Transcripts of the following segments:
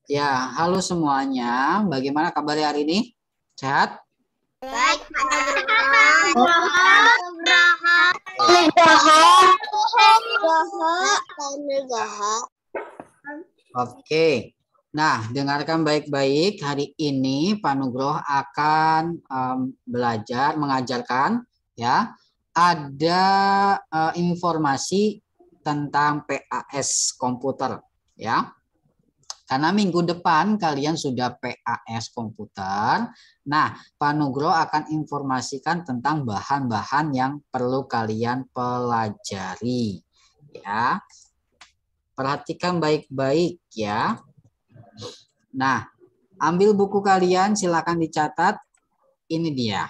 Ya, halo semuanya. Bagaimana kabarnya hari ini? Sehat? Baik, Pak Nugroho. Oke. Nah, dengarkan baik-baik. Hari ini Pak Nugroho akan belajar, mengajarkan, ya. Ada informasi tentang PAS komputer, ya. Karena minggu depan kalian sudah PAS komputer. Nah, Pak Nugroho akan informasikan tentang bahan-bahan yang perlu kalian pelajari. Ya, perhatikan baik-baik ya. Nah, ambil buku kalian, silakan dicatat. Ini dia.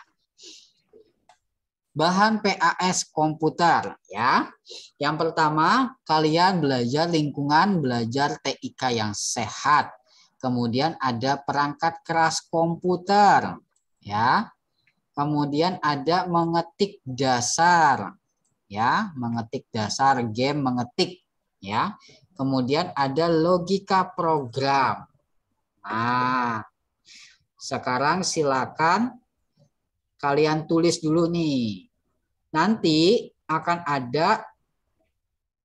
Bahan PAS komputer ya. Yang pertama, kalian belajar lingkungan belajar TIK yang sehat. Kemudian ada perangkat keras komputer ya. Kemudian ada mengetik dasar ya, mengetik dasar game mengetik ya. Kemudian ada logika program. Nah, sekarang silakan kalian tulis dulu nih. Nanti akan ada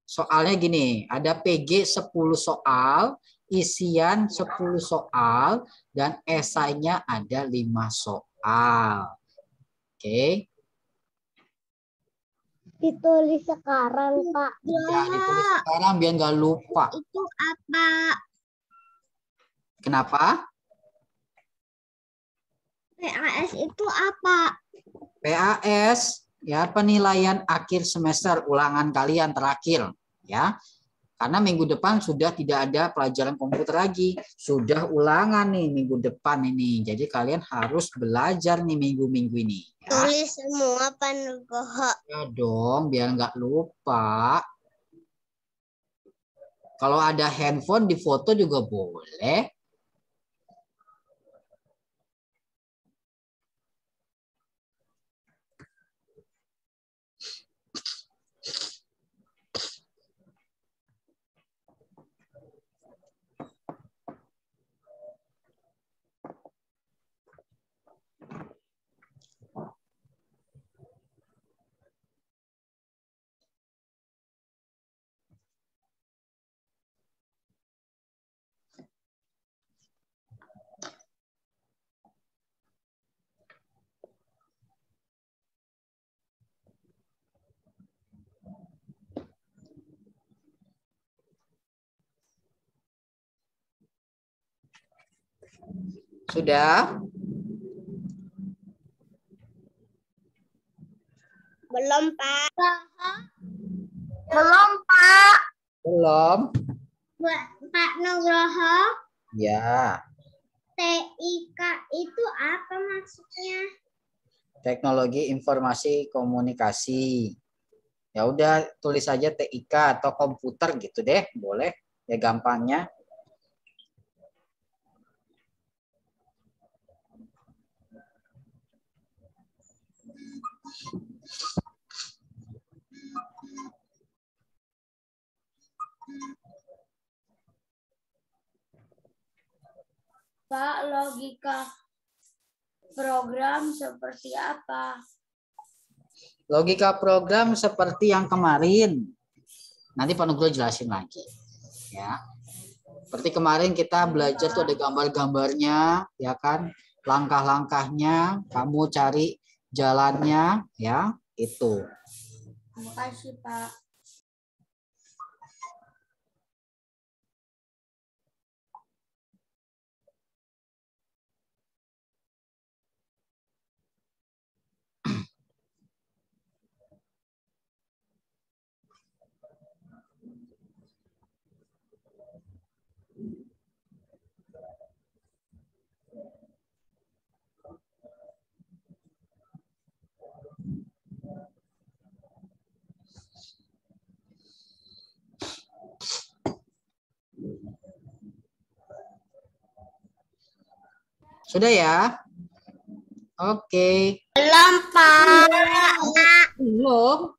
soalnya gini, ada PG 10 soal, isian 10 soal, dan esainya ada 5 soal. Oke. Ditulis sekarang, Pak. Ya, ditulis sekarang biar nggak lupa. Itu apa? Kenapa? PAS itu apa? PAS ya penilaian akhir semester ulangan kalian terakhir ya. Karena minggu depan sudah tidak ada pelajaran komputer lagi, sudah ulangan nih minggu depan ini. Jadi kalian harus belajar nih minggu-minggu ini. Ya. Tulis semua, Pak Nugroho. Ya dong, biar nggak lupa. Kalau ada handphone di foto juga boleh. Sudah? Belum, Pak. Belum, Pak. Belum? Pak Nugroho, Ya. TIK itu apa maksudnya? Teknologi Informasi Komunikasi. Ya udah tulis aja TIK atau komputer gitu deh, boleh ya gampangnya. Pak, logika program seperti apa? Logika program seperti yang kemarin. Nanti Pak Nugroho jelasin lagi. Ya. Seperti kemarin kita belajar tuh ada gambar-gambarnya, ya kan? Langkah-langkahnya, kamu cari jalannya, ya, itu. Terima kasih, Pak. Sudah ya? Oke. Belum, Pak. Belum.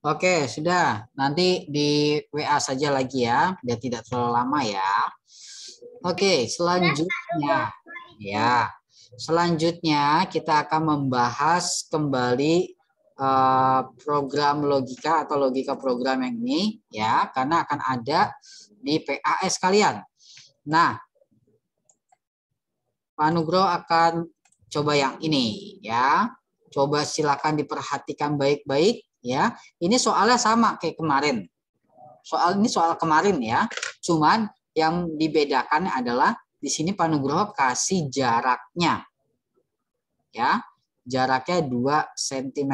Oke, sudah. Nanti di WA saja lagi ya, biar tidak terlalu lama ya. Oke, selanjutnya ya. Selanjutnya kita akan membahas kembali program logika atau logika program yang ini ya, karena akan ada di PAS kalian. Nah, Pak Nugroho akan coba yang ini ya. Coba silakan diperhatikan baik-baik ya. Ini soalnya sama kayak kemarin. Ini soal kemarin ya. Cuman yang dibedakan adalah di sini Pak Nugroho kasih jaraknya. Ya. Jaraknya 2 cm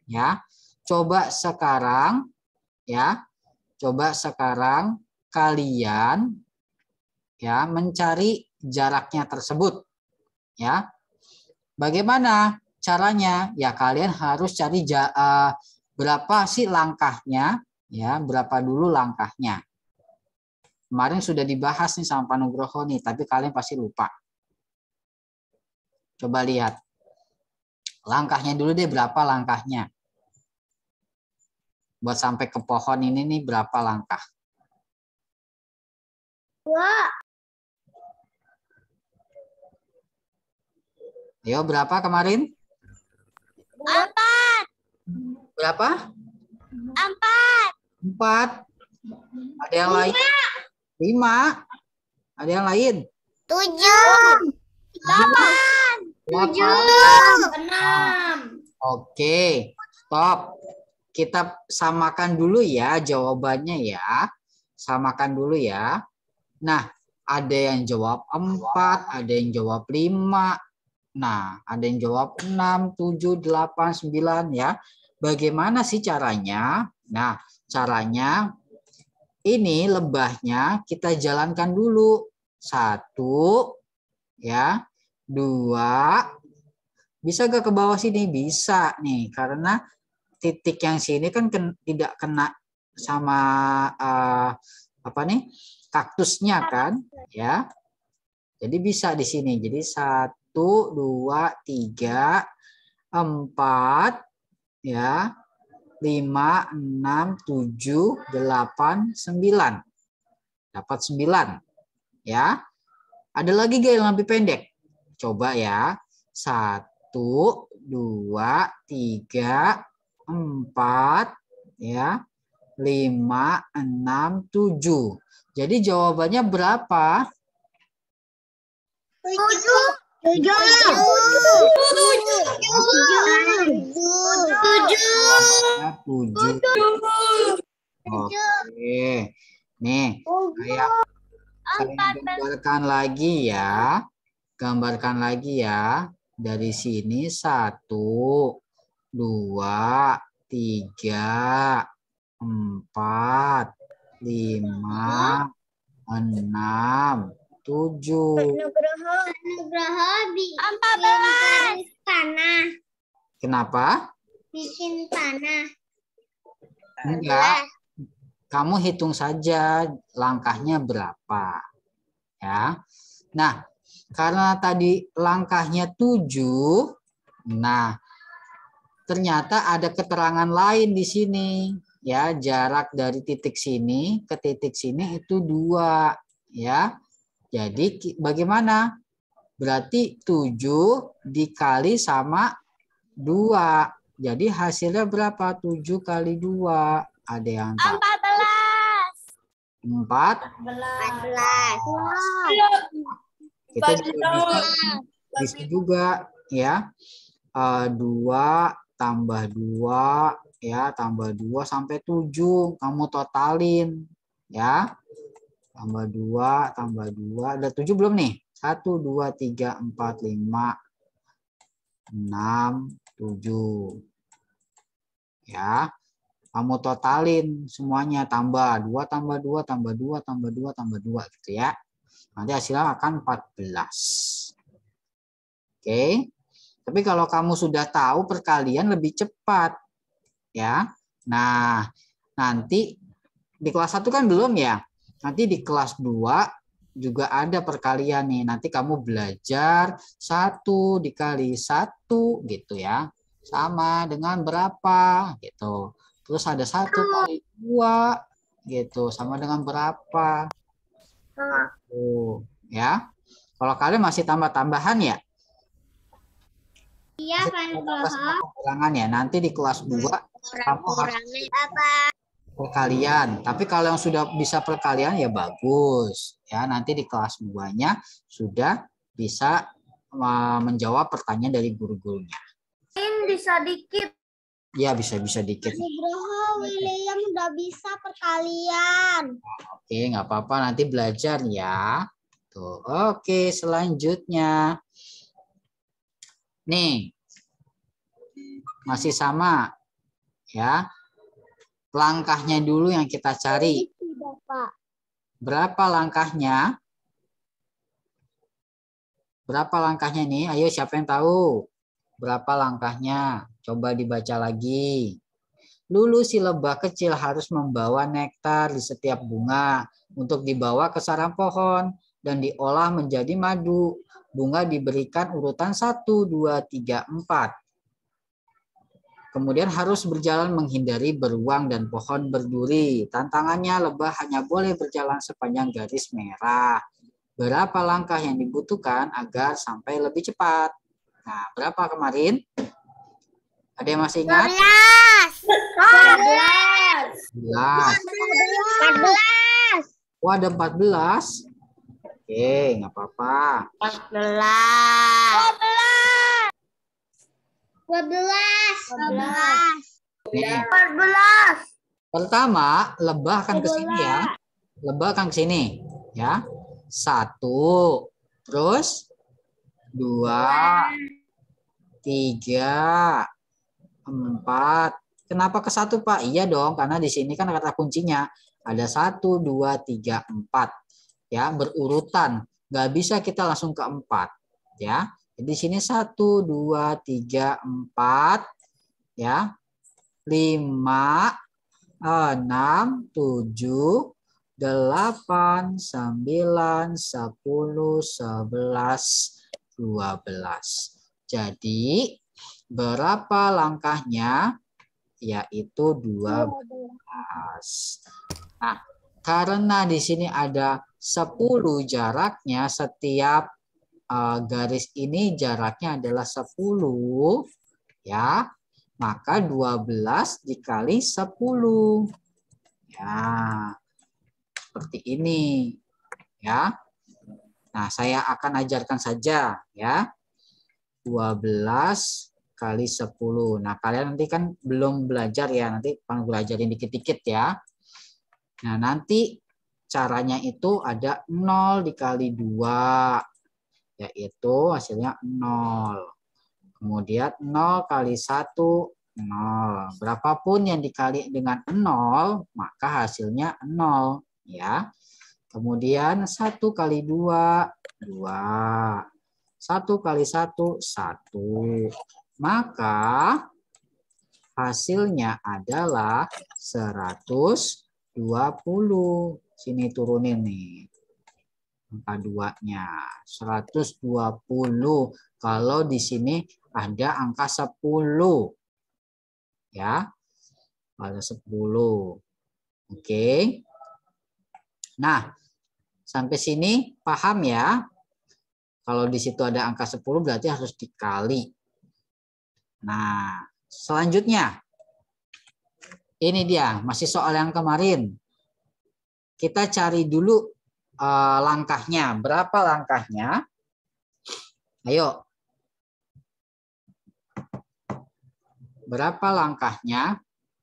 ya. Coba sekarang ya. Coba sekarang kalian ya mencari jaraknya tersebut. Ya. Bagaimana caranya? Ya kalian harus cari berapa sih langkahnya, ya berapa dulu langkahnya. Kemarin sudah dibahas nih sama Pak Nugroho nih, tapi kalian pasti lupa. Coba lihat. Langkahnya dulu deh, berapa langkahnya? Buat sampai ke pohon ini nih berapa langkah? 2. Ayo berapa kemarin? 4. Berapa? 4. 4. Ada yang lain? 5. Ada yang lain? 7. 8. 6. Oke, stop. Kita samakan dulu ya jawabannya ya. Samakan dulu ya. Nah, ada yang jawab 4, ada yang jawab 5. Nah, ada yang jawab 6, 7, 8, 9 ya. Bagaimana sih caranya? Nah, caranya ini lebahnya kita jalankan dulu. 1 ya. 2. Bisa gak ke bawah sini? Bisa nih, karena titik yang sini kan tidak kena sama apa nih? Kaktusnya kan, ya. Jadi bisa di sini. Jadi 1 2 3 4 ya 5 6 7 8 9. Dapat 9 ya. Ada lagi gak yang lebih pendek? Coba ya. 1 2 3 4 ya 5 6 7. Jadi jawabannya berapa? 7. Oke. Nih, saya gambarkan lagi ya. Gambarkan lagi ya. Dari sini 1, 2, 3, 4, 5, 6, 7. Nugroho bikin garis panah. Kenapa? Bikin panah. Enggak. Kamu hitung saja langkahnya berapa. Ya. Nah, karena tadi langkahnya 7, nah ternyata ada keterangan lain di sini. Ya, jarak dari titik sini ke titik sini itu 2. Ya. Jadi bagaimana? Berarti 7 dikali sama 2. Jadi hasilnya berapa? 7 kali 2. Ada yang tahu? 14. 14. Kita juga bisa juga ya. 2 tambah 2 ya, tambah 2 sampai 7. Kamu totalin ya. Tambah 2 tambah 2. Ada 7 belum nih? 1, 2, 3, 4, 5, 6, 7. Ya. Kamu totalin semuanya, tambah 2 tambah 2 tambah 2 tambah 2 tambah 2 gitu ya. Nanti hasilnya akan 14. Oke. Tapi kalau kamu sudah tahu perkalian lebih cepat ya. Nah, nanti di kelas 1 kan belum ya. Nanti di kelas 2 juga ada perkalian nih. Nanti kamu belajar 1 dikali 1 gitu ya. Sama dengan berapa gitu. Terus ada 1 kali 2 gitu. Sama dengan berapa. Gitu, ya. Kalau kalian masih tambah-tambahan ya. Iya, Pak Nugroho. Pengurangan ya. Nanti di kelas 2 kamu harus Apa? perkalian. Tapi kalau yang sudah bisa perkalian ya bagus. Ya, nanti di kelas 2-nya sudah bisa menjawab pertanyaan dari guru-gurunya. Bisa dikit. Ya, bisa dikit. Nugroho, William udah bisa perkalian. Oke, nggak apa-apa, nanti belajar ya. Tuh, oke, selanjutnya. Nih. Masih sama. Ya. Langkahnya dulu yang kita cari. Berapa langkahnya? Berapa langkahnya nih? Ayo, siapa yang tahu? Berapa langkahnya? Coba dibaca lagi. Dulu si lebah kecil harus membawa nektar di setiap bunga untuk dibawa ke sarang pohon dan diolah menjadi madu. Bunga diberikan urutan 1, 2, 3, 4. Kemudian harus berjalan menghindari beruang dan pohon berduri. Tantangannya lebah hanya boleh berjalan sepanjang garis merah. Berapa langkah yang dibutuhkan agar sampai lebih cepat? Nah, berapa kemarin? Ada yang masih ingat? 14. 14. Oh, ada 14. Oke, nggak apa-apa. 14. Pertama, lebah akan ke sini ya. Lebah akan ke sini ya. 1, terus 2, 3, 4. Kenapa ke 1, Pak? Iya dong, karena di sini kan kata kuncinya ada 1, 2, 3, 4. Ya, berurutan. Nggak bisa kita langsung ke 4. Ya. Jadi di sini 1, 2, 3, 4. Ya. 5, 6, 7, 8, 9, 10, 11, 12. Jadi berapa langkahnya? Yaitu 12. Nah, karena di sini ada 10 jaraknya, setiap garis ini jaraknya adalah 10 ya. Maka 12 dikali 10. Ya. Seperti ini ya. Nah, saya akan ajarkan saja ya. 12 kali 10. Nah, kalian nanti kan belum belajar ya. Nanti akan belajarin dikit-dikit ya. Nah, nanti caranya itu ada 0 dikali 2. Yaitu hasilnya 0. Kemudian 0 kali 1, 0. Berapapun yang dikali dengan 0, maka hasilnya 0. Ya. Kemudian 1 kali 2, 2. 1 kali 1, 1. Maka hasilnya adalah 120. Sini turunin nih. Angka 2-nya. 120. Kalau di sini ada angka 10. Ya. Ada 10. Oke. Nah, sampai sini paham ya? Kalau di situ ada angka 10 berarti harus dikali. Nah, selanjutnya. Ini dia, masih soal yang kemarin. kita cari dulu langkahnya. Berapa langkahnya? Ayo. Berapa langkahnya?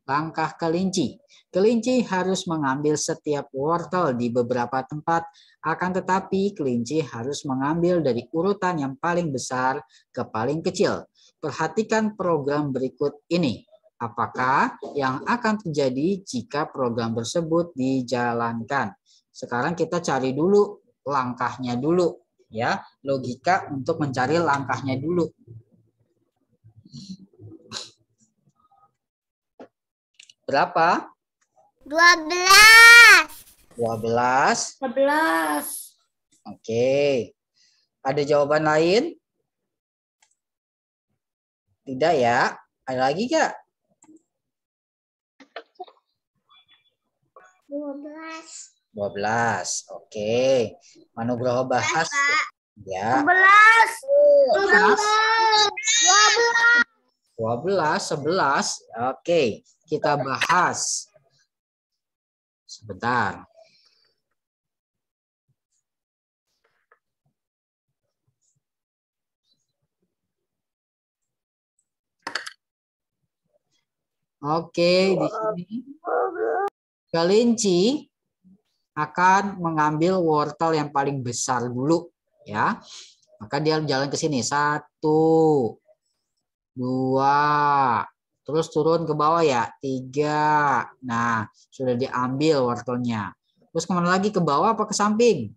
Langkah kelinci. Kelinci harus mengambil setiap wortel di beberapa tempat, akan tetapi kelinci harus mengambil dari urutan yang paling besar ke paling kecil. Perhatikan program berikut ini. Apakah yang akan terjadi jika program tersebut dijalankan? Sekarang kita cari dulu langkahnya dulu, ya. Logika untuk mencari langkahnya dulu. Berapa? 12. 12. 11. Oke. Ada jawaban lain? Tidak ya? Ada lagi nggak? 12. 12. Oke. Manugroho bahas. Ya. 11. 12, 11. Oke. Kita bahas. Sebentar. Oke, di sini kelinci akan mengambil wortel yang paling besar dulu, ya. Maka dia jalan ke sini. 1, 2, terus turun ke bawah ya. 3. Nah, sudah diambil wortelnya. Terus kemana lagi? Ke bawah apa ke samping?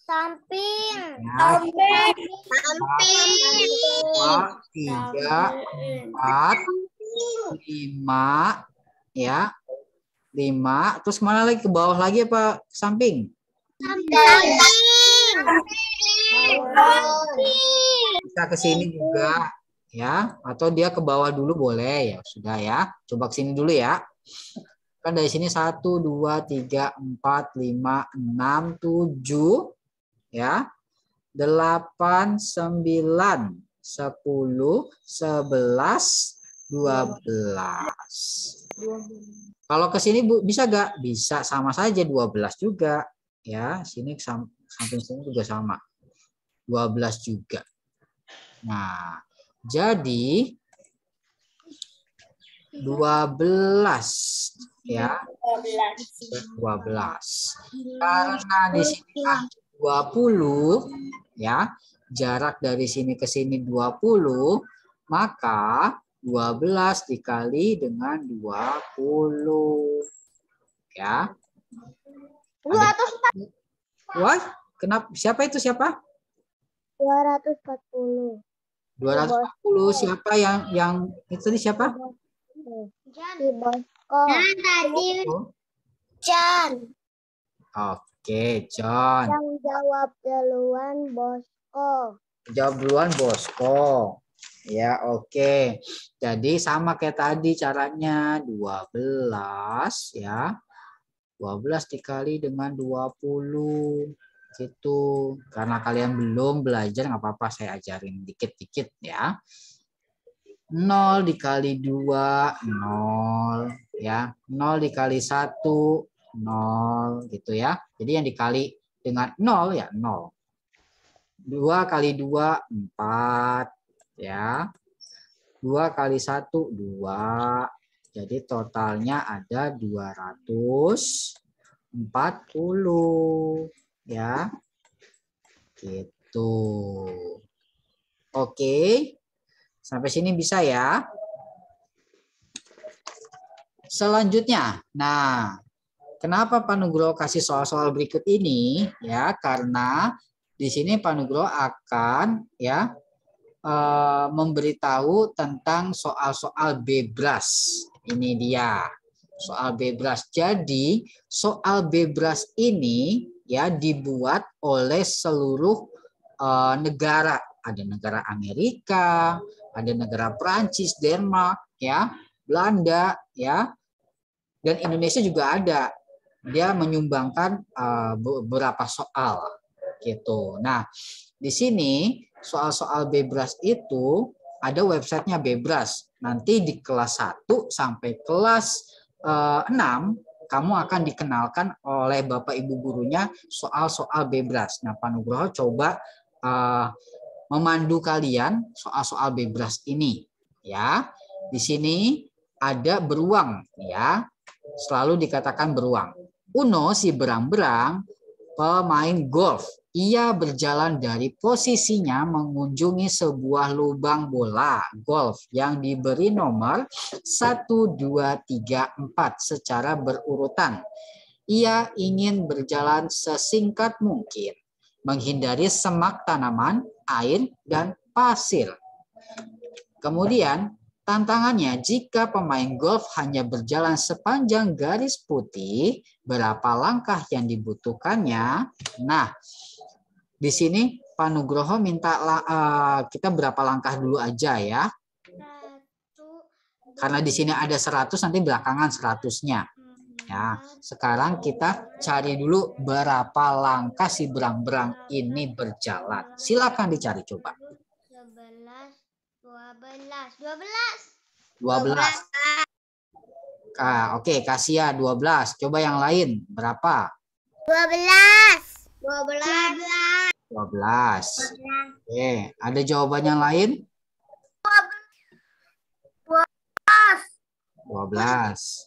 Samping. Ya, Samping. 2, 3, 4, 5, ya. 5. Terus kemana lagi? Ke bawah lagi apa ke samping? Bisa ke sini juga, ya. Atau dia ke bawah dulu boleh, ya sudah ya. Coba ke sini dulu ya. Kan dari sini 1, 2, 3, 4, 5, 6, 7, ya. 8, 9, 10, 11, 12. Kalau ke sini Bu bisa gak? Bisa, sama saja 12 juga. Ya, sini samping sini juga sama. 12 juga. Nah, jadi 12 ya. 12. Karena di sini ada 20 ya. Jarak dari sini ke sini 20, maka 12 dikali dengan 20. Ya. 240. Wah, kenapa? Siapa itu siapa? 240. 240. Siapa yang itu tadi siapa? Si Bosko. Tadi John. Oke, John. Yang jawab duluan Bosko. Jawab duluan Bosko. Ya, oke. Jadi sama kayak tadi caranya 12 ya. 12 dikali dengan 20 gitu. Karena kalian belum belajar nggak apa-apa, saya ajarin dikit-dikit ya. 0 dikali 2 0 ya. 0 dikali 1 0 gitu ya. Jadi yang dikali dengan 0 ya 0. 2 kali 2 4 ya. 2 kali 1 2. Jadi totalnya ada 240 ya. Gitu. Oke. Sampai sini bisa ya. Selanjutnya. Nah, kenapa Pak Nugroho kasih soal-soal berikut ini? Ya, karena di sini Pak Nugroho akan ya memberitahu tentang soal-soal bebras. Ini dia soal bebras. Jadi soal bebras ini ya dibuat oleh seluruh negara. Ada negara Amerika, ada negara Prancis, Denmark, ya, Belanda, ya, dan Indonesia juga ada. Dia menyumbangkan beberapa soal, gitu. Nah, di sini soal-soal bebras itu ada websitenya Bebras. Nanti di kelas 1 sampai kelas 6 kamu akan dikenalkan oleh Bapak Ibu gurunya soal-soal bebas. Nah, Pak Nugroho coba memandu kalian soal-soal bebas ini, ya. Di sini ada beruang, ya. Selalu dikatakan beruang. Uno si berang-berang pemain golf. Ia berjalan dari posisinya mengunjungi sebuah lubang bola golf yang diberi nomor 1, 2, 3, 4 secara berurutan. Ia ingin berjalan sesingkat mungkin, menghindari semak tanaman, air, dan pasir. Kemudian, tantangannya jika pemain golf hanya berjalan sepanjang garis putih, berapa langkah yang dibutuhkannya? Nah, di sini Pak Nugroho minta kita berapa langkah dulu aja ya. Karena di sini ada 100, nanti belakangan 100-nya. Ya, sekarang kita cari dulu berapa langkah si berang-berang ini berjalan. Silakan dicari coba. 11, 12. 12. Oke, Kasia 12. Coba yang lain berapa? 12. Oke, ada jawaban yang lain? 12. 12.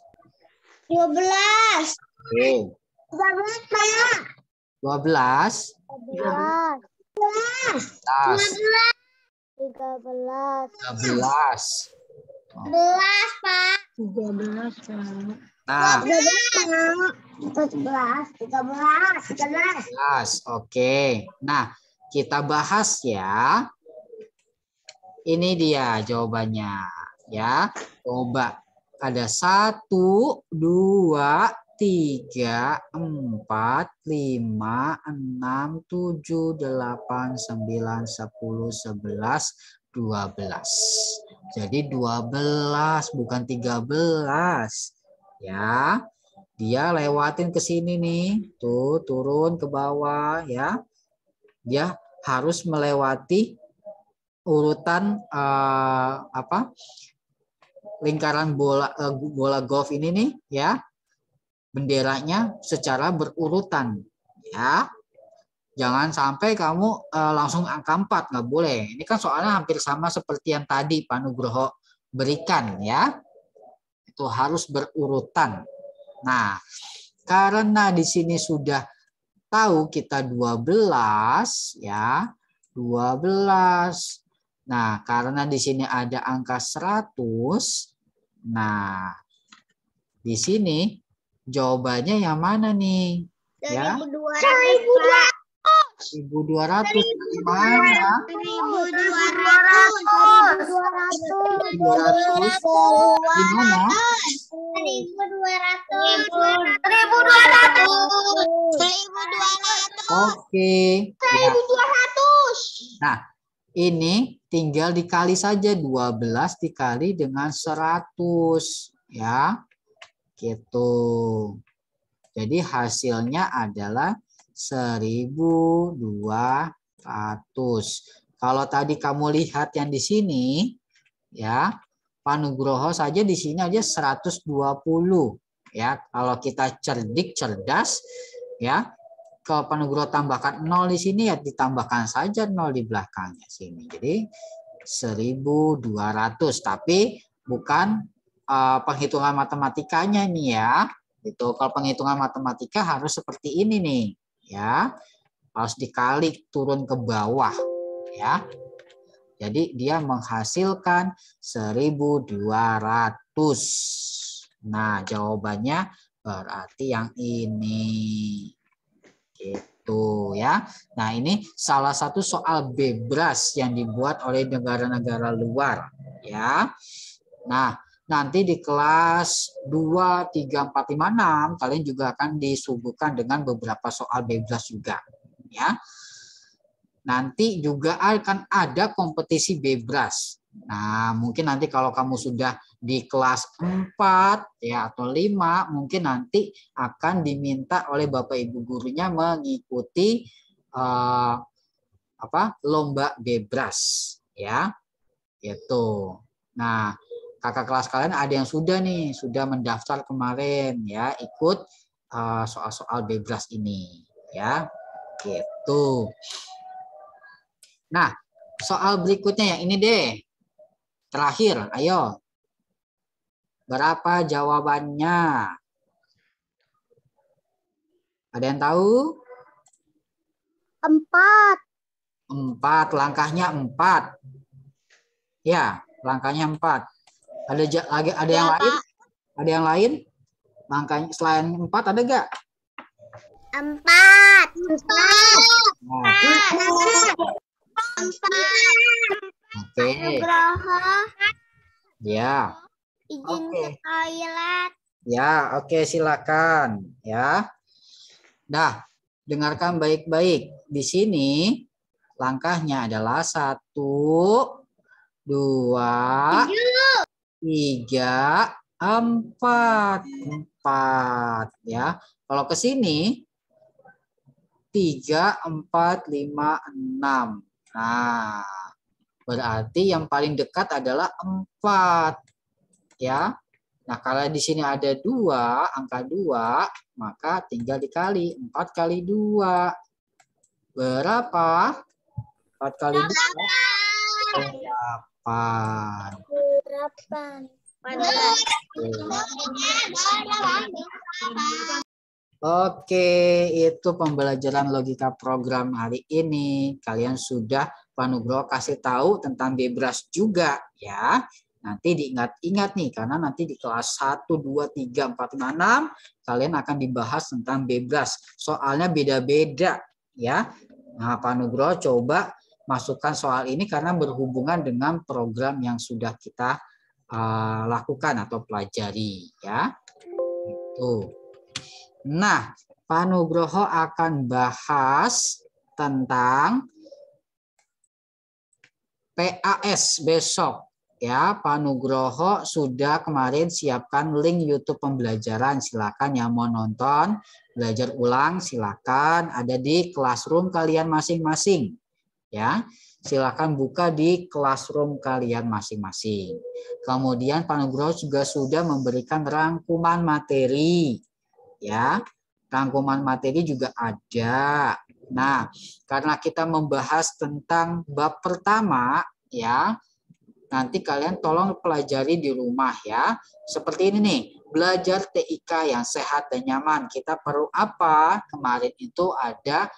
Oke. 12. 12. 13. 11, Pak. 13, Pak. Nah, 13. Oke. Nah, kita bahas ya. Ini dia jawabannya. Ya, coba. Ada 1, 2, 3, 4, 5, 6, 7, 8, 9, 10, 11, 12. Jadi 12 bukan 13. Ya. Dia lewatin ke sini nih. Tuh, turun ke bawah ya. Dia harus melewati urutan lingkaran bola golf ini nih ya. Benderanya secara berurutan ya. Jangan sampai kamu langsung angka 4, nggak boleh. Ini kan soalnya hampir sama seperti yang tadi Pak Nugroho berikan ya. Itu harus berurutan. Nah, karena di sini sudah tahu kita 12 ya. 12. Nah, karena di sini ada angka 100. Nah, di sini jawabannya yang mana nih? Ya. 1.200 dari mana? 1.200 di mana? 1.200. Oke. Ya. Nah, ini tinggal dikali saja 12 dikali dengan 100 ya. Gitu. Jadi hasilnya adalah 1.200. Kalau tadi kamu lihat yang di sini ya, Pak Nugroho saja di sini aja 120 ya. Kalau kita cerdas ya, kalau Pak Nugroho tambahkan 0 di sini ya ditambahkan saja 0 di belakangnya sini. Jadi 1.200, tapi bukan penghitungan matematikanya nih ya. Itu kalau penghitungan matematika harus seperti ini nih ya. Harus dikali turun ke bawah ya. Jadi dia menghasilkan 1.200. Nah, jawabannya berarti yang ini. Gitu ya. Nah, ini salah satu soal bebas yang dibuat oleh negara-negara luar ya. Nah, nanti di kelas 2, 3, 4, 5, 6 kalian juga akan disuguhkan dengan beberapa soal bebas juga ya. Nanti juga akan ada kompetisi bebas. Nah, mungkin nanti kalau kamu sudah di kelas 4 ya atau 5, mungkin nanti akan diminta oleh Bapak Ibu gurunya mengikuti lomba bebas ya. Gitu. Nah, kakak kelas kalian ada yang sudah nih, sudah mendaftar kemarin ya, ikut soal-soal bebas ini ya. Gitu. Nah, soal berikutnya yang ini deh. Terakhir, ayo. Berapa jawabannya? Ada yang tahu? 4. 4, langkahnya 4. Ya, langkahnya 4. Ada yang lain? Ada yang lain? Langkahnya selain 4 ada nggak? 4. 4. Nah, oke. Nugroho Ya. izin Oke. ke toilet. Ya, oke, silakan ya. Nah, dengarkan baik-baik. Di sini langkahnya adalah 1, 2, 3, 4. 4 ya. Kalau ke sini 3, 4, 5, 6. Nah, berarti yang paling dekat adalah 4 ya. Nah, kalau di sini ada 2, angka 2, maka tinggal dikali. 4 kali 2. Berapa? 4 kali 2. 8. 8. Oke, itu pembelajaran logika program hari ini. Kalian sudah Pak Nugroho kasih tahu tentang bebras juga ya. Nanti diingat-ingat nih, karena nanti di kelas 1, 2, 3, 4, 5, 6, kalian akan dibahas tentang bebras. Soalnya beda-beda ya. Nah, Pak Nugroho coba masukkan soal ini karena berhubungan dengan program yang sudah kita lakukan atau pelajari ya. Itu. Nah, Pak Nugroho akan bahas tentang PAS besok. Ya, Pak Nugroho sudah kemarin siapkan link YouTube pembelajaran. Silakan yang mau nonton, belajar ulang, silakan ada di classroom kalian masing-masing. Ya, silakan buka di classroom kalian masing-masing. Kemudian Pak Nugroho juga sudah memberikan rangkuman materi. Ya, rangkuman materi juga ada. Nah, karena kita membahas tentang bab pertama, ya, nanti kalian tolong pelajari di rumah ya. Seperti ini nih, belajar TIK yang sehat dan nyaman. Kita perlu apa? Kemarin itu ada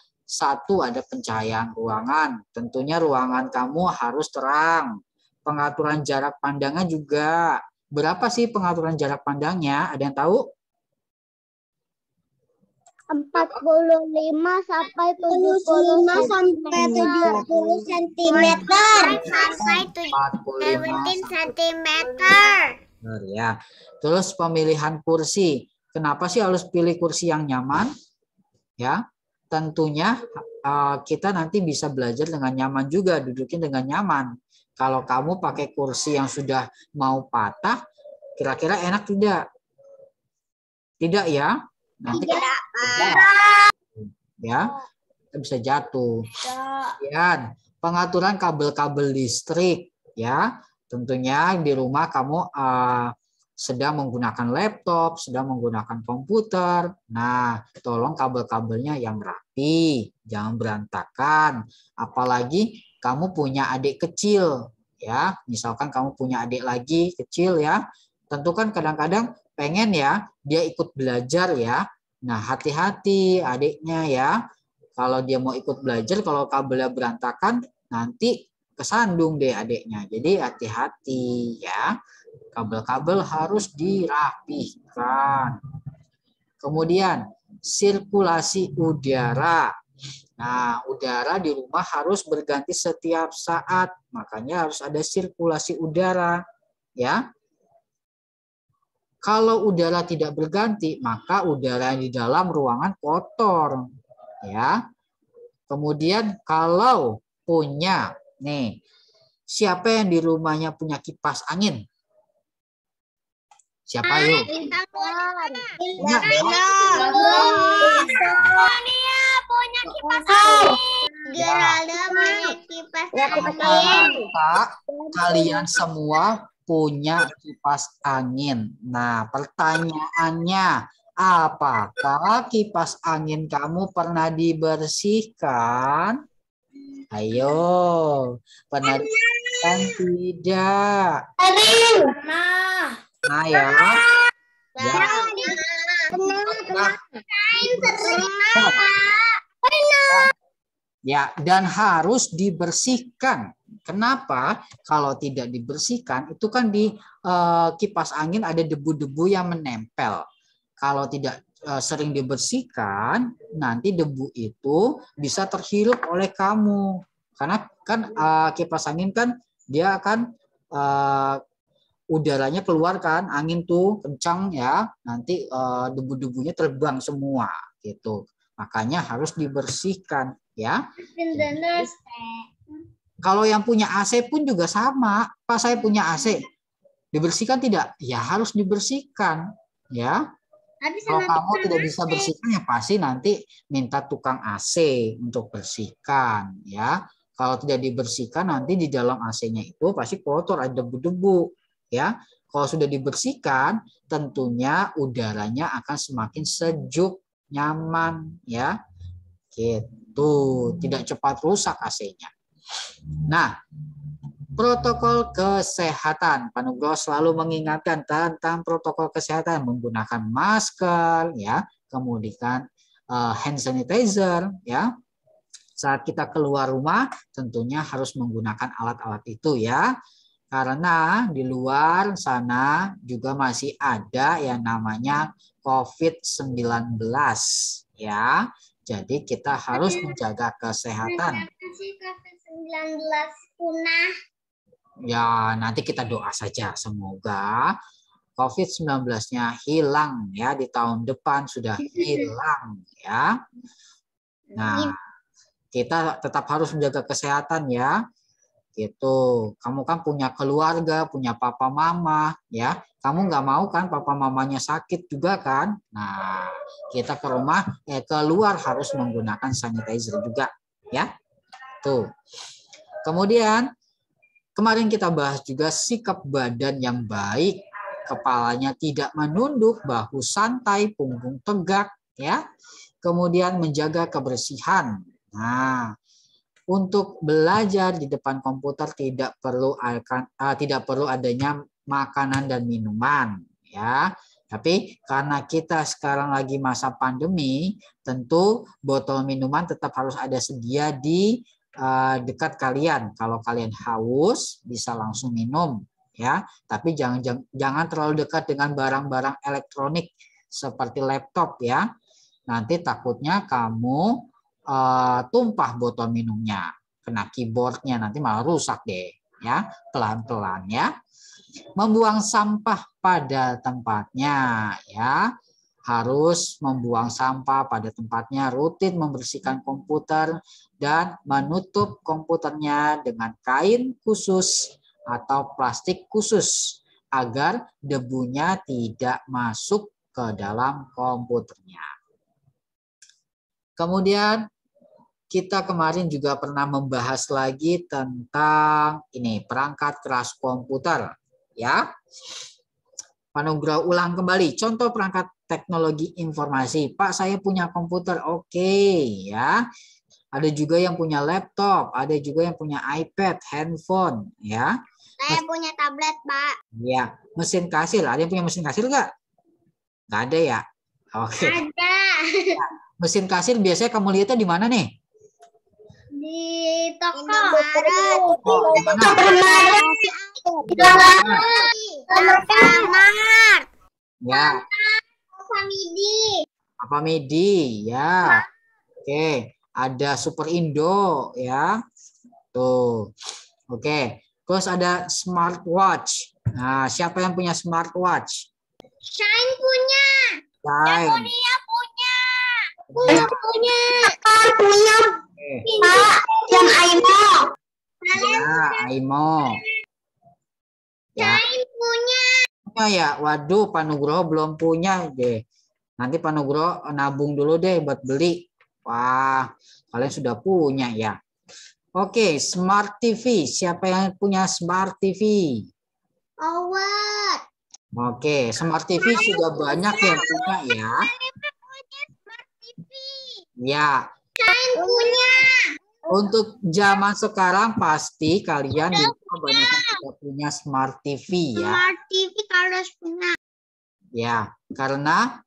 pencahayaan ruangan. Tentunya ruangan kamu harus terang. Pengaturan jarak pandangnya juga. Berapa sih pengaturan jarak pandangnya? Ada yang tahu? 45 sampai 75 sampai 70 cm. Sampai 17 cm. Ya. Terus pemilihan kursi. Kenapa sih harus pilih kursi yang nyaman? Ya, tentunya kita nanti bisa belajar dengan nyaman juga, duduknya dengan nyaman. Kalau kamu pakai kursi yang sudah mau patah, kira-kira enak tidak? Tidak ya? Nanti ya bisa jatuh. Kemudian pengaturan kabel-kabel listrik ya. Tentunya di rumah kamu sedang menggunakan laptop, sedang menggunakan komputer. Nah, tolong kabel-kabelnya yang rapi, jangan berantakan. Apalagi kamu punya adik kecil ya. Misalkan kamu punya adik lagi kecil ya. Tentu kan kadang-kadang pengen ya dia ikut belajar ya. Nah, hati-hati adiknya ya. Kalau dia mau ikut belajar, kalau kabelnya berantakan, nanti kesandung deh adiknya. Jadi hati-hati ya. Kabel-kabel harus dirapihkan. Kemudian sirkulasi udara. Nah, udara di rumah harus berganti setiap saat. Makanya harus ada sirkulasi udara ya. Kalau udara tidak berganti, maka udara di dalam ruangan kotor. Ya. Kemudian kalau punya, nih, siapa yang di rumahnya punya kipas angin? Siapa yuk? Punya kipas angin. Geralda punya kipas angin. Kalian semua punya kipas angin. Nah, pertanyaannya, apakah kipas angin kamu pernah dibersihkan? Ayo, pernah dibersihkan tidak? Nah ya. Ya. Ya, dan harus dibersihkan. Kenapa? Kalau tidak dibersihkan, itu kan di kipas angin ada debu-debu yang menempel. Kalau tidak sering dibersihkan, nanti debu itu bisa terhirup oleh kamu. Karena kan kipas angin kan dia akan udaranya keluar kan, angin tuh kencang ya, nanti debu-debunya terbang semua gitu. Makanya harus dibersihkan ya. Kalau yang punya AC pun juga sama. Pak, saya punya AC. Dibersihkan tidak? Ya harus dibersihkan ya. Kalau kamu tidak bisa bersihkan ya pasti nanti minta tukang AC untuk bersihkan ya. Kalau tidak dibersihkan nanti di dalam AC-nya itu pasti kotor, ada debu-debu ya. Kalau sudah dibersihkan tentunya udaranya akan semakin sejuk, nyaman ya. Gitu, tidak cepat rusak AC-nya. Nah, protokol kesehatan. Pak Nugroho selalu mengingatkan tentang protokol kesehatan, menggunakan masker, ya, kemudian hand sanitizer, ya. Saat kita keluar rumah, tentunya harus menggunakan alat-alat itu, ya. Karena di luar sana juga masih ada yang namanya COVID-19, ya. Jadi kita harus menjaga kesehatan. COVID-19 punah. Ya, nanti kita doa saja semoga COVID-19-nya hilang ya, di tahun depan sudah hilang ya. Nah, kita tetap harus menjaga kesehatan ya. Gitu. Kamu kan punya keluarga, punya papa mama ya. Kamu nggak mau kan papa mamanya sakit juga kan? Nah, kita ke rumah keluar harus menggunakan sanitizer juga ya. Tuh. Kemudian kemarin kita bahas juga sikap badan yang baik, kepalanya tidak menunduk, bahu santai, punggung tegak, ya. Kemudian menjaga kebersihan. Nah, untuk belajar di depan komputer tidak perlu adanya makanan dan minuman, ya. Tapi karena kita sekarang lagi masa pandemi, tentu botol minuman tetap harus ada sedia di dekat kalian. Kalau kalian haus bisa langsung minum ya, tapi jangan terlalu dekat dengan barang-barang elektronik seperti laptop ya. Nanti takutnya kamu tumpah botol minumnya, kena keyboardnya, nanti malah rusak deh ya. Pelan-pelan ya. Membuang sampah pada tempatnya ya. Harus membuang sampah pada tempatnya, rutin membersihkan komputer, dan menutup komputernya dengan kain khusus atau plastik khusus agar debunya tidak masuk ke dalam komputernya. Kemudian kita kemarin juga pernah membahas lagi tentang ini perangkat keras komputer ya. Pak Nugroho ulang kembali contoh perangkat teknologi informasi. Pak, saya punya komputer, oke ya. Ada juga yang punya laptop, ada juga yang punya iPad, handphone ya. Saya punya tablet, Pak. Ya, mesin kasir. Ada yang punya mesin kasir nggak? Nggak ada ya. Oke. Ada. Ya, mesin kasir biasanya kamu lihatnya di mana nih? Di toko Maret. Oh, di mana? Alfamart. Ya. Alfamidi. Apa MIDI ya. Oke, ada Super Indo ya. Tuh. Oke. Terus ada smartwatch. Nah, siapa yang punya smartwatch? Shine punya. Shine. Punya. Ya. Punya. Oke. Pak, yang Aimo. Ya, Aimo. Ya. Shine punya. Ya, waduh, Pak Nugroho belum punya deh. Nanti Pak Nugroho nabung dulu deh buat beli. Wah, kalian sudah punya ya. Oke, Smart TV. Siapa yang punya Smart TV? Awet. Oke, Smart TV sudah banyak yang punya ya. Ya, Punya. untuk zaman sekarang pasti kalian di rumah banyak yang sudah punya Smart TV ya. Smart TV harus punya. Ya, karena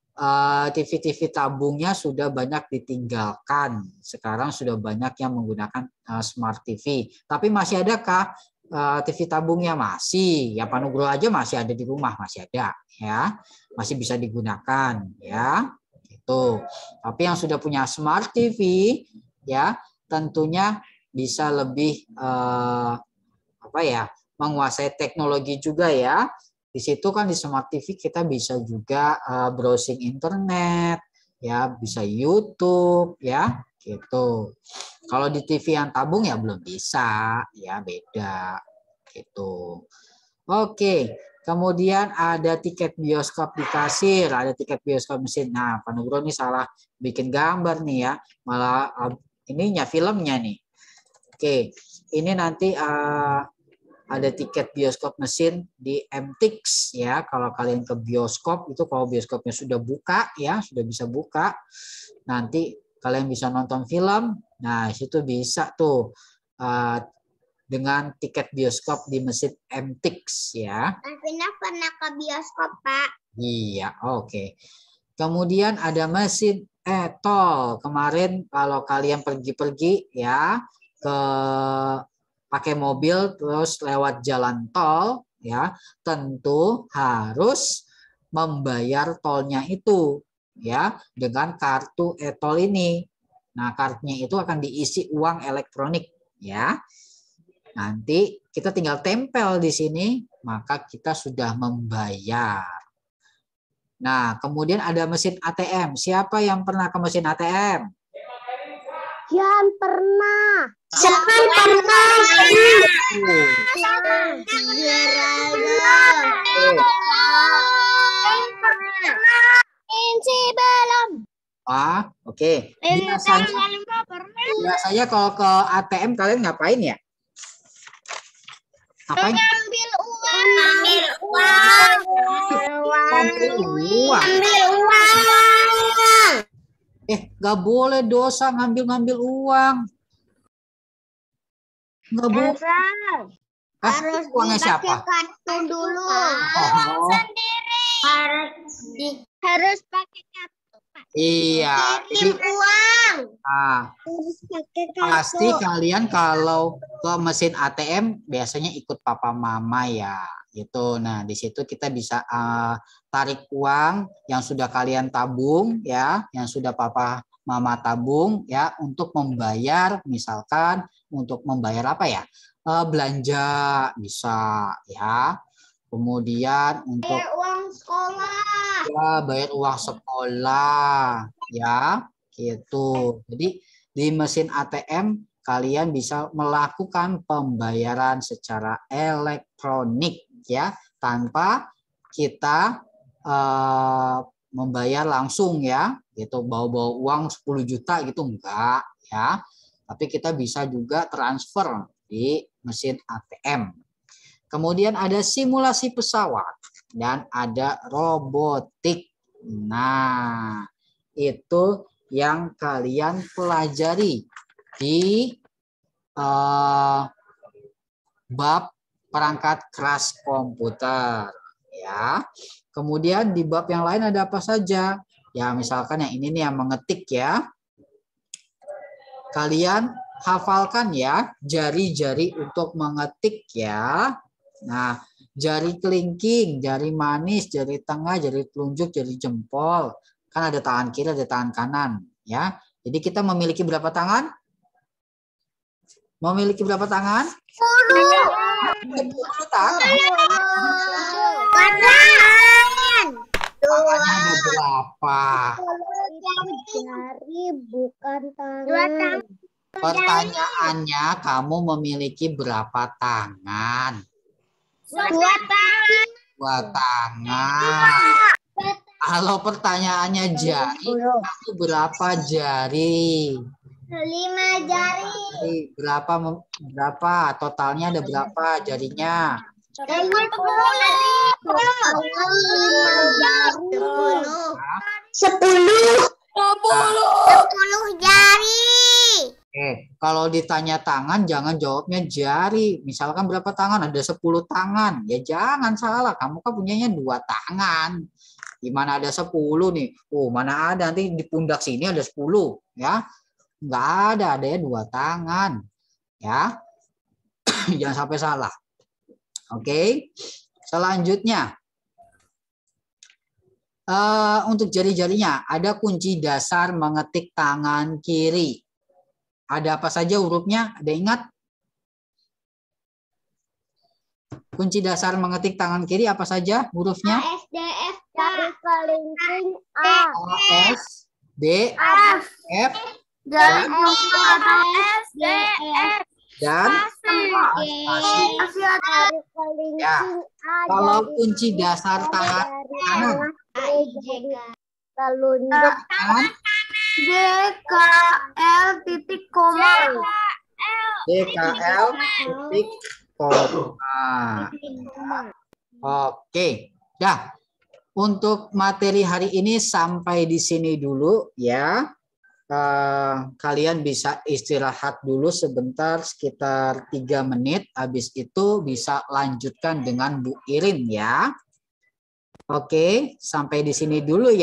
TV-TV tabungnya sudah banyak ditinggalkan. Sekarang sudah banyak yang menggunakan Smart TV. Tapi masih adakah TV tabungnya? Masih. Ya, Pak Nugroho aja masih ada di rumah, masih ada ya. Masih bisa digunakan ya. Gitu. Tapi yang sudah punya Smart TV ya, tentunya bisa lebih menguasai teknologi juga ya. Di situ kan di Smart TV kita bisa juga browsing internet, ya bisa YouTube, ya gitu. Kalau di TV yang tabung ya belum bisa, ya beda gitu. Oke, kemudian ada tiket bioskop di kasir, ada tiket bioskop mesin. Nah, Pak Nugroho ini salah bikin gambar nih ya, malah ininya filmnya nih. Oke, ini nanti ada tiket bioskop mesin di MTix ya. Kalau kalian ke bioskop itu, kalau bioskopnya sudah buka ya, sudah bisa buka, nanti kalian bisa nonton film. Nah, situ bisa tuh dengan tiket bioskop di mesin MTix ya. Alvina pernah ke bioskop, Pak. Iya, oke. Kemudian ada mesin e-tol. Kemarin kalau kalian pergi-pergi ya ke pakai mobil terus lewat jalan tol ya, tentu harus membayar tolnya itu ya dengan kartu e-tol ini. Nah, kartunya itu akan diisi uang elektronik ya. Nanti kita tinggal tempel di sini, maka kita sudah membayar. Nah, kemudian ada mesin ATM. Siapa yang pernah ke mesin ATM? Jangan pernah. Jangan pernah. Oke. Biasanya kalau ke ATM kalian ngapain ya? Ngapain? Ambil uang. Ambil uang. Ambil uang. Ambil uang. Gak boleh dosa ngambil uang. Gak boleh. Harus uangnya siapa? kartu dulu. Harus pakai kartu, Pak. Iya. Kirim uang. Harus pakai kartu. Pasti kalian kalau ke mesin ATM biasanya ikut papa mama ya. Gitu. Nah, di situ kita bisa tarik uang yang sudah kalian tabung ya, yang sudah papa mama tabung ya, untuk membayar, misalkan untuk membayar apa ya? Belanja bisa ya. Kemudian untuk Bayar uang sekolah. ya, bayar uang sekolah ya, gitu. Jadi di mesin ATM kalian bisa melakukan pembayaran secara elektronik ya, tanpa kita membayar langsung ya, gitu, bawa-bawa uang 10 juta gitu enggak ya. Tapi kita bisa juga transfer di mesin ATM. Kemudian ada simulasi pesawat dan ada robotik. Nah, itu yang kalian pelajari di bab perangkat keras komputer ya. Kemudian di bab yang lain ada apa saja? Ya, misalkan yang ini nih yang mengetik ya. Kalian hafalkan ya jari-jari untuk mengetik ya. Nah, jari kelingking, jari manis, jari tengah, jari telunjuk, jari jempol. Kan ada tangan kiri, ada tangan kanan ya. Jadi kita memiliki berapa tangan? Memiliki berapa tangan? 10 tangan. Tangannya ada berapa? Jari bukan tangan. Pertanyaannya, kamu memiliki berapa tangan? 2 tangan. 2 tangan. Kalau pertanyaannya jari, kamu berapa jari? 5 jari. Berapa totalnya, ada berapa jarinya? Sepuluh. 10 jari. Kalau ditanya tangan jangan jawabnya jari. Misalkan berapa tangan? Ada 10 tangan. Ya jangan salah. Kamu kan punyanya 2 tangan. Gimana ada 10 nih? Oh, mana ada nanti di pundak sini ada 10 ya. Enggak ada, adanya 2 tangan. Ya. Jangan sampai salah. Oke. Selanjutnya. Untuk jari-jarinya ada kunci dasar mengetik tangan kiri. Ada apa saja hurufnya? Ada ingat? Kunci dasar mengetik tangan kiri apa saja hurufnya? A, S, D, F, garis kelingking A. S, D, F, dan spasi. Ya. Kalau kunci dasar tangan kanan, telunjuk D, K, L, titik, koma. DKL titik koma. Oke, dah. Untuk materi hari ini sampai di sini dulu ya. Kalian bisa istirahat dulu sebentar sekitar 3 menit. Habis itu bisa lanjutkan dengan Bu Irin ya. Oke, sampai di sini dulu ya.